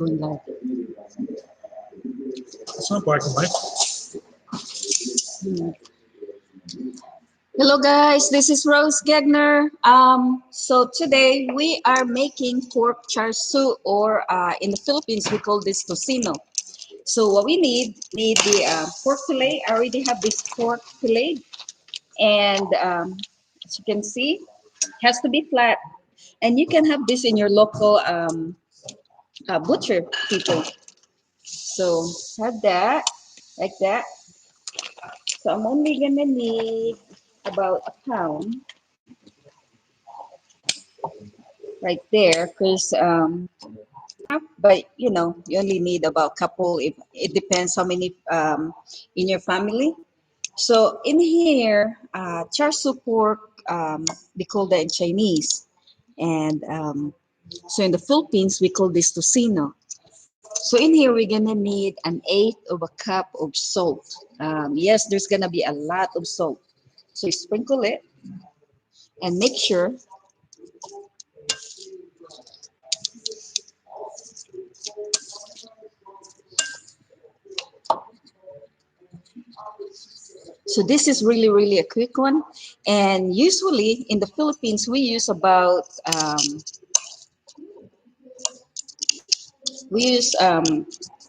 It's not black and white. Hello guys, this is Rose Gegner. So today we are making pork charsui, or in the Philippines we call this Tusino. So what we need the pork fillet. I already have this pork fillet, and as you can see, it has to be flat. And you can have this in your local butcher people. So have that like that. So I'm only gonna need about a pound right there, because but you only need about couple. If it depends how many in your family. So in here, char siu pork, we call that in Chinese, and so in the Philippines we call this tocino. So in here we're gonna need an eighth of a cup of salt. Yes, there's gonna be a lot of salt. So you sprinkle it and make sure. So this is really a quick one, and usually in the Philippines we use about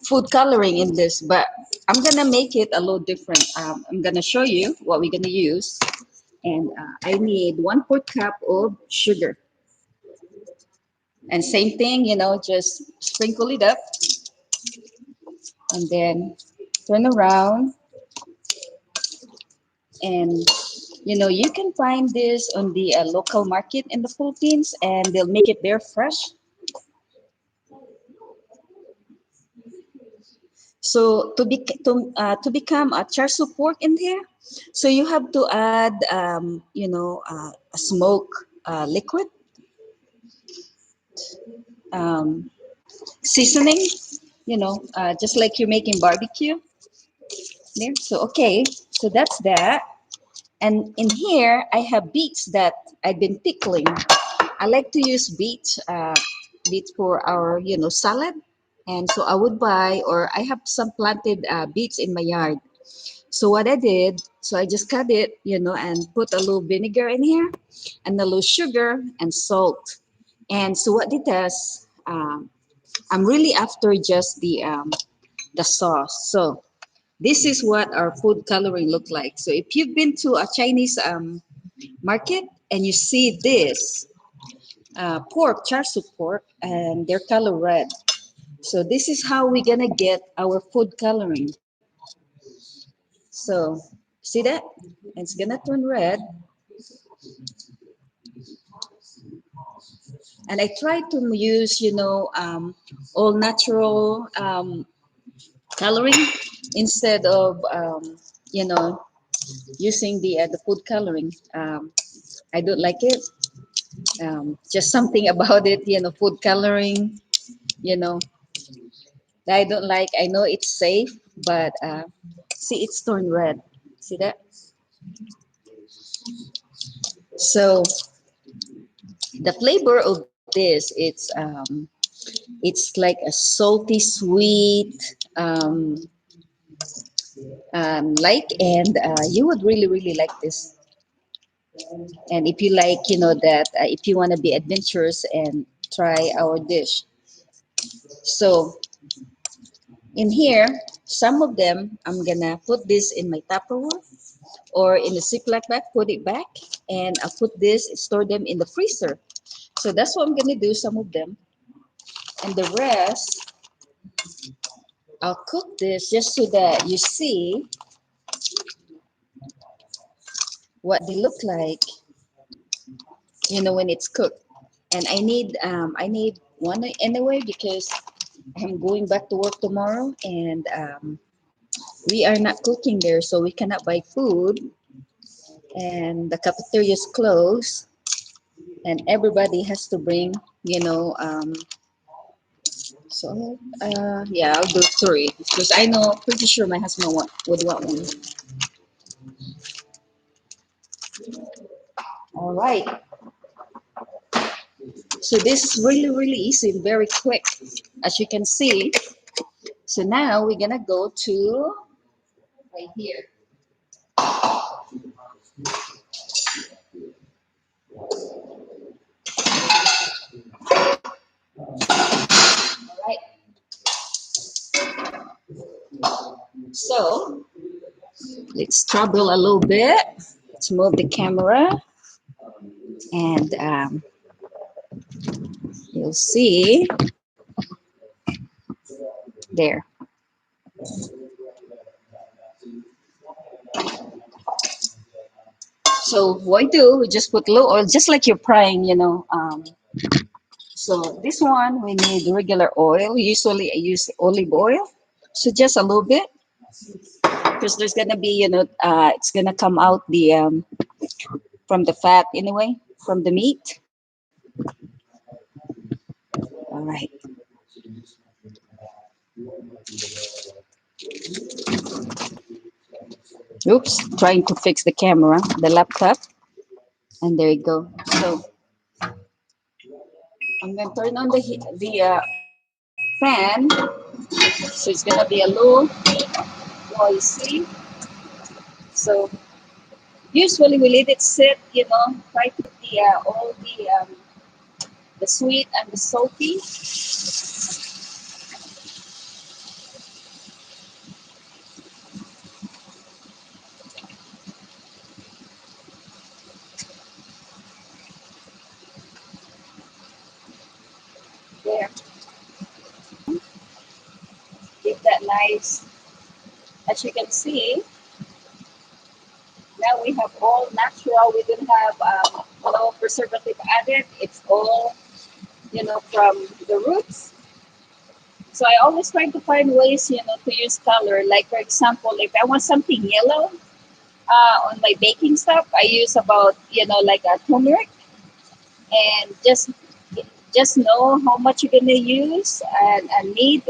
food coloring in this, but I'm gonna make it a little different. I'm gonna show you what we're gonna use, and I need 1/4 cup of sugar, and same thing, just sprinkle it up, and then turn around, and you can find this on the local market in the Philippines, and they'll make it there fresh. So to become a char siu pork in here, so you have to add a smoke liquid, um, seasoning, just like you're making barbecue there. So okay, so that's that. And in here I have beets that I've been pickling. I like to use beets for our salad, and so I would buy, or I have some planted beets in my yard. So what I did, so I just cut it, and put a little vinegar in here, and a little sugar and salt. And so what it does, I'm really after just the sauce. So this is what our food coloring look like. So if you've been to a Chinese market and you see this pork, char siu pork, and they're color red. So this is how we're gonna get our food coloring. So see that? It's gonna turn red. And I try to use, all natural coloring instead of, using the food coloring. I don't like it. Just something about it, food coloring, you know, that I don't like. I know it's safe, but see, it's turned red. See that? So the flavor of this, it's like a salty, sweet, um, and you would really like this. And if you like, that if you want to be adventurous and try our dish. So in here, some of them, I'm gonna put this in my Tupperware or in the Ziploc bag, put it back, and I'll put this, store them in the freezer. So that's what I'm gonna do, some of them. And the rest, I'll cook this just so that you see what they look like, when it's cooked. And I need one anyway, because I'm going back to work tomorrow, and we are not cooking there, so we cannot buy food, and the cafeteria is closed, and everybody has to bring, so yeah, I'll do three, because I know, pretty sure my husband would want one. All right. So this is really easy, very quick. as you can see. So now we're gonna go to right here. All right. So let's trouble a little bit. Let's move the camera, and you'll see there. So what I do, we just put low oil, just like you're frying, you know. So this one, we need regular oil. Usually I use olive oil. So just a little bit, because there's gonna be, you know, it's gonna come out the from the fat anyway, from the meat. All right. Oops, trying to fix the camera, the laptop, and there you go. So I'm gonna turn on the fan, so it's gonna be a low noisy. So usually we let it sit, you know, try to put the all the sweet and the salty there. Give that nice, as you can see. Now we have all natural. We don't have no preservative added. It's all, you know, from the roots. So I always try to find ways, you know, to use color. Like for example, if I want something yellow on my baking stuff, I use about, you know, like a turmeric, and just know how much you're gonna use and need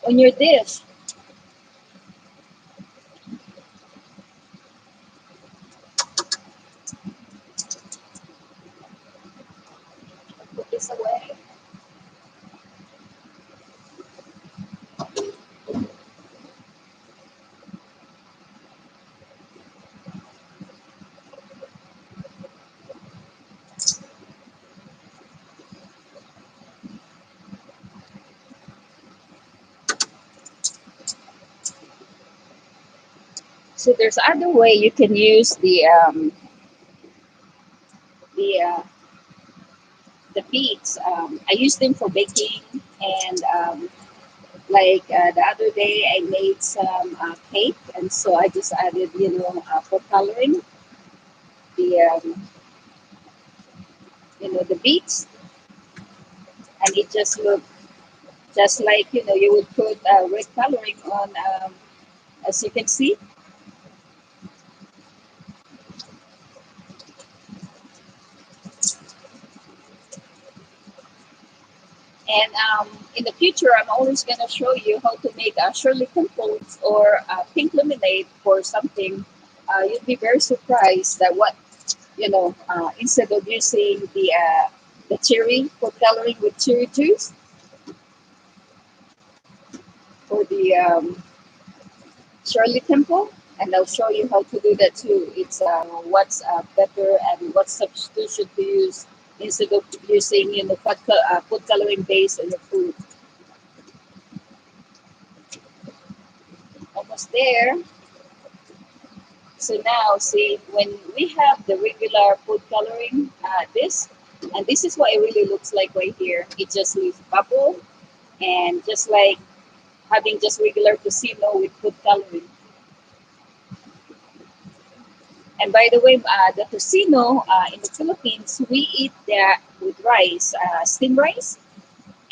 on your dish. Put this away. So there's other way you can use the the beets. I use them for baking, and like the other day I made some cake, and so I just added, you know, for coloring the you know, the beets, and it just looked just like, you know, you would put red coloring on, as you can see. And in the future, I'm always going to show you how to make Shirley Pimples or pink lemonade for something. You'd be very surprised that what, you know, instead of using the cherry for coloring with cherry juice for the Shirley Temple, and I'll show you how to do that too. It's what's better and what substitution to use instead of using, you know, food coloring base in your food. Almost there. So now, see, when we have the regular food coloring, and this is what it really looks like right here. It just leaves bubble, and just like having just regular Tusino with food coloring. And by the way, the Tusino in the Philippines, we eat that with rice, steamed rice,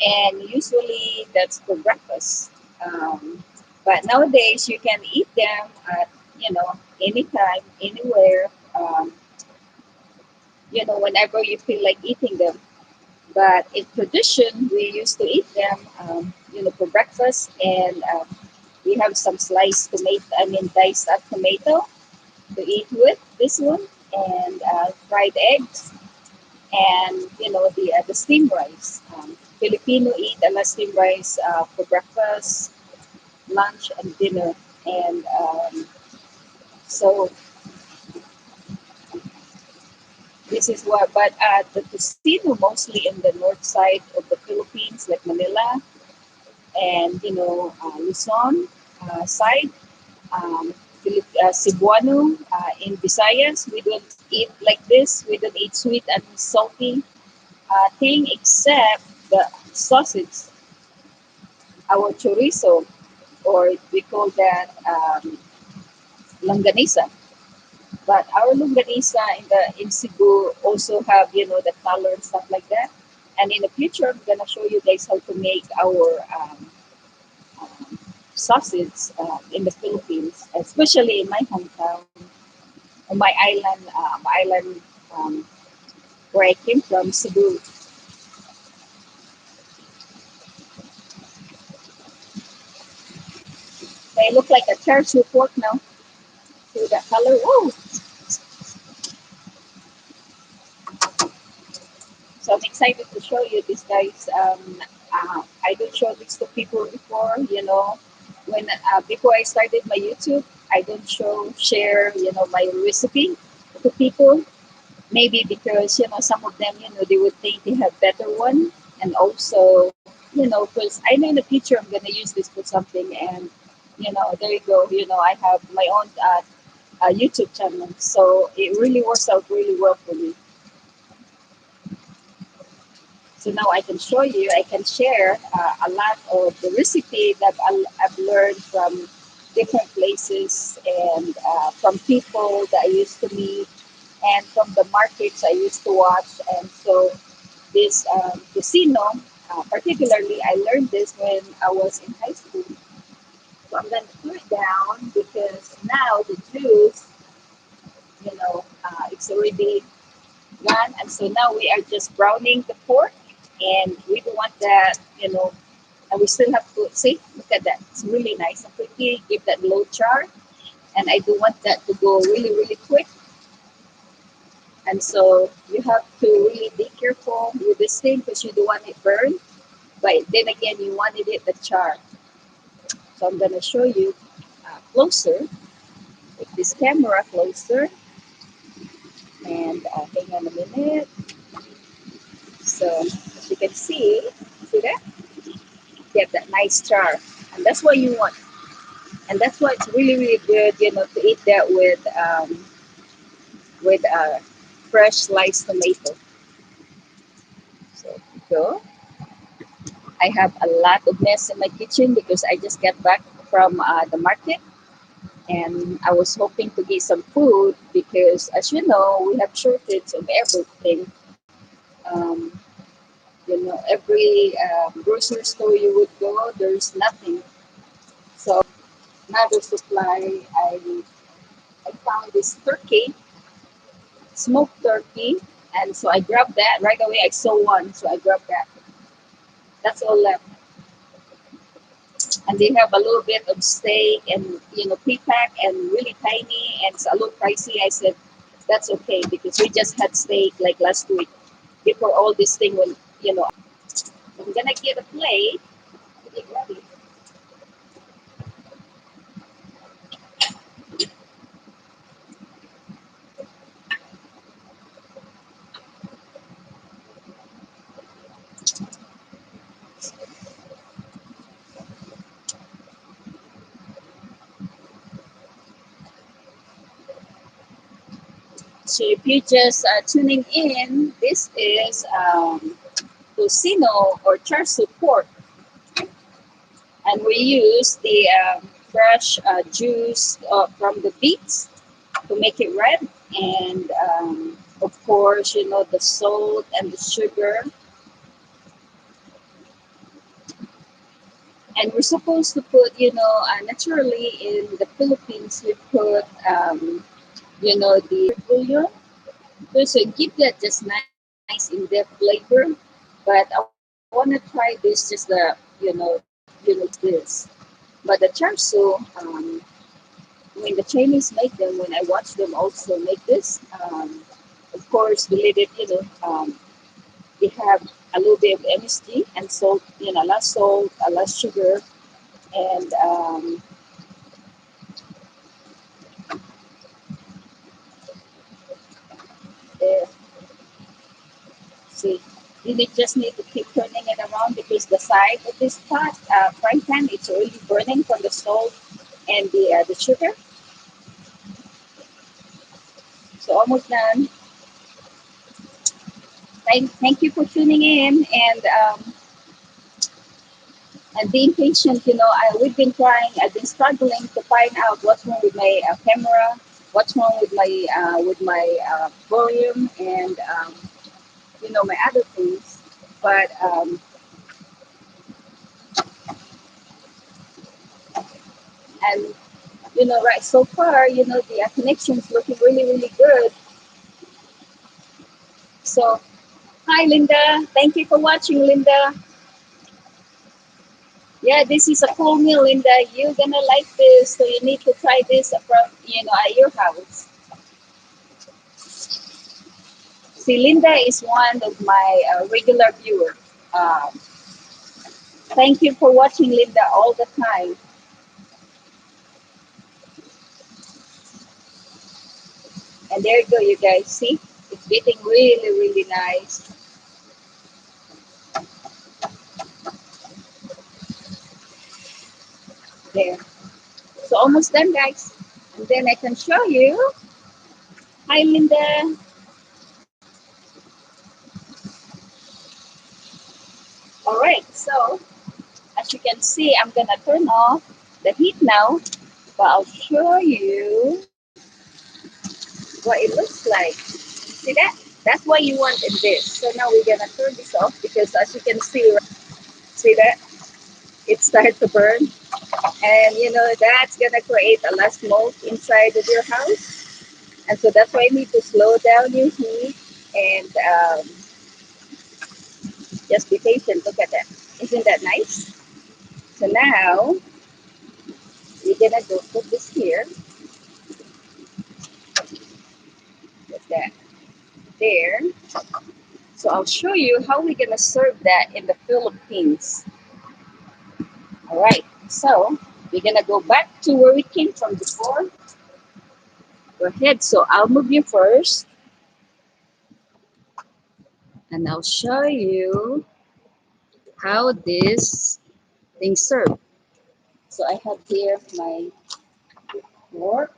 and usually that's for breakfast. But nowadays, you can eat them at, you know, anytime, anywhere, you know, whenever you feel like eating them. But in tradition, we used to eat them, you know, for breakfast, and we have some sliced tomato, I mean, diced up tomato to eat with this one, and fried eggs, and, you know, the steamed rice. Filipino eat a lot steamed rice for breakfast, lunch, and dinner. And so this is what, but the Tusino mostly in the north side of the Philippines, like Manila and Luzon side, Cebuano in Visayas. We don't eat like this. We don't eat sweet and salty thing except the sausage, our chorizo, or we call that longanisa. But our longanisa in Cebu also have the color and stuff like that. And in the future, I'm gonna show you guys how to make our um, sausage in the Philippines, especially in my hometown, on my island where I came from, Cebu. They look like a Charsui pork now. See that color? Oh, so I'm excited to show you this, guys. I don't show this to people before. When before I started my YouTube, I don't share my recipe to people. Maybe because some of them they would think they have better one, and also because I know in the future I'm gonna use this for something, and there you go. I have my own YouTube channel, so it really works out really well for me. So now I can show you, I can share a lot of the recipe that I've learned from different places and from people that I used to meet and from the markets I used to watch. And so this Tusino, particularly, I learned this when I was in high school. So I'm going to put it down because now the juice, it's already done. And so now we are just browning the pork, and we don't want that, and we still have to see, look at that. It's really nice and pretty. Give that low char. And I do want that to go really, really quick. And so you have to really be careful with this thing because you don't want it burned. But then again, you wanted it the char. So I'm going to show you closer with this camera closer. And hang on a minute. So as you can see that? Get that nice char. And that's what you want. And that's why it's really, really good, to eat that with fresh sliced tomato. So go. I have a lot of mess in my kitchen because I just got back from the market, and I was hoping to get some food because, as you know, we have shortage of everything. Um, every grocery store you would go, there's nothing. So another supply, I found this turkey, smoked turkey, and so I grabbed that right away. I saw one, so I grabbed that. That's all left. And they have a little bit of steak and pre-pack and really tiny, and it's a little pricey. I said that's okay because we just had steak like last week before all this thing went. I'm gonna get a plate to get ready. So if you're just tuning in, this is Tusino or Charsui pork, and we use the fresh juice from the beets to make it red, and of course, the salt and the sugar. And we're supposed to put, naturally in the Philippines, we put, the bouillon. So give that just nice in depth flavor. But I want to try this just this. But the charsu, when the Chinese make them, when I watch them also make this, of course, we let it, they have a little bit of MSG and salt, less salt, less sugar, and there. See, just need to keep turning it around because the side of this pot, frying pan, it's already burning from the salt and the sugar. So almost done. Thank you for tuning in and being patient. We've been trying. I've been struggling to find out what's wrong with my camera, what's wrong with my volume, and my other things. But and right so far, the connection's looking really really good. So hi Linda, thank you for watching, Linda. Yeah, this is a cool meal, Linda. You're gonna like this, so you need to try this from at your house. See, Linda is one of my regular viewers. Um, Thank you for watching, Linda, all the time. And there you go, you guys. See, it's getting really, really nice there. So almost done, guys. And then I can show you. Hi, Linda. All right. So as you can see, I'm gonna turn off the heat now, but I'll show you what it looks like. See that? That's what you want in this. So now we're gonna turn this off because as you can see that it started to burn, and that's gonna create a lot of smoke inside of your house. And so that's why you need to slow down your heat and just be patient. Look at that. Isn't that nice? So now we're gonna go put this here. Put that there. So I'll show you how we're gonna serve that in the Philippines. All right. So we're gonna go back to where we came from before. Go ahead. So I'll move you first, and I'll show you how this thing served. So I have here my fork.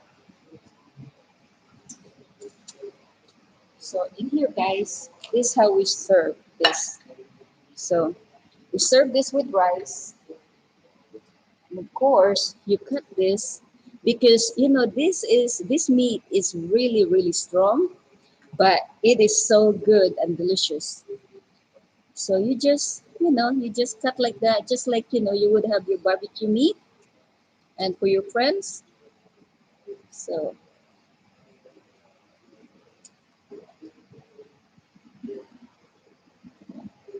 So in here, guys, this is how we serve this. So we serve this with rice. And of course, you cut this because this meat is really really strong, but it is so good and delicious. So you just cut like that, just like you would have your barbecue meat and for your friends. So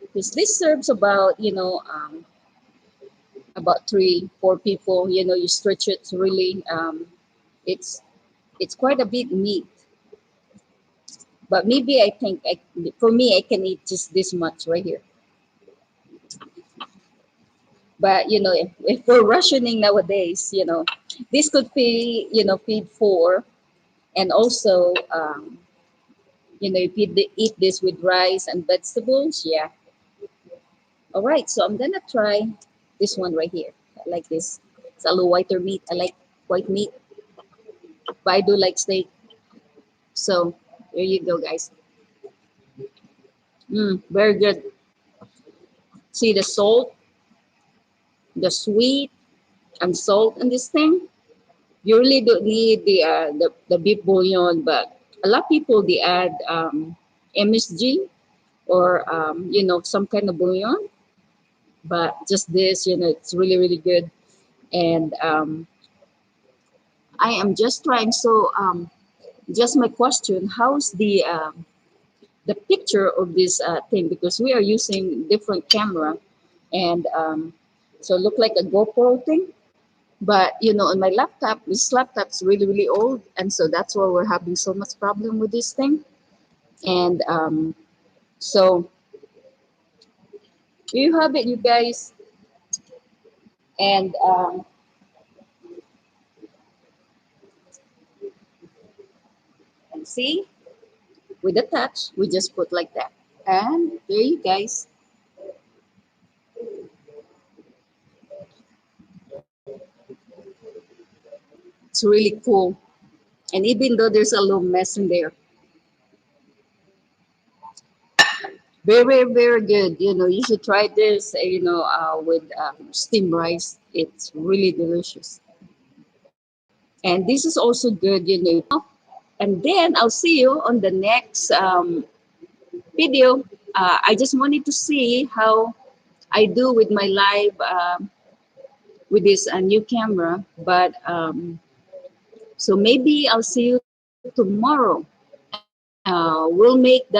because this serves about 3 4 people. You stretch it really. It's it's quite a big meat, but maybe I think for me I can eat just this much right here. But if we're rationing nowadays, this could be feed four, and also if you eat this with rice and vegetables, yeah. All right, so I'm gonna try this one right here. I like this. It's a little whiter meat. I like white meat, but I do like steak. So there you go, guys. Very good. See the salt, the sweet, and salt in this thing. You really don't need the beef bouillon, but a lot of people they add MSG or some kind of bouillon. But just this, it's really really good. And I am just trying. So just my question: how's the picture of this thing? Because we are using different camera, and so it look like a GoPro thing. But on my laptop, this laptop's really really old, and so that's why we're having so much problem with this thing. And so You have it, you guys. And and see, with the touch, we just put like that. And there you guys. It's really cool. And even though there's a little mess in there, very, very good. You know, you should try this, with steamed rice. It's really delicious. And this is also good, and then I'll see you on the next video. I just wanted to see how I do with my live with this new camera. But so maybe I'll see you tomorrow. We'll make that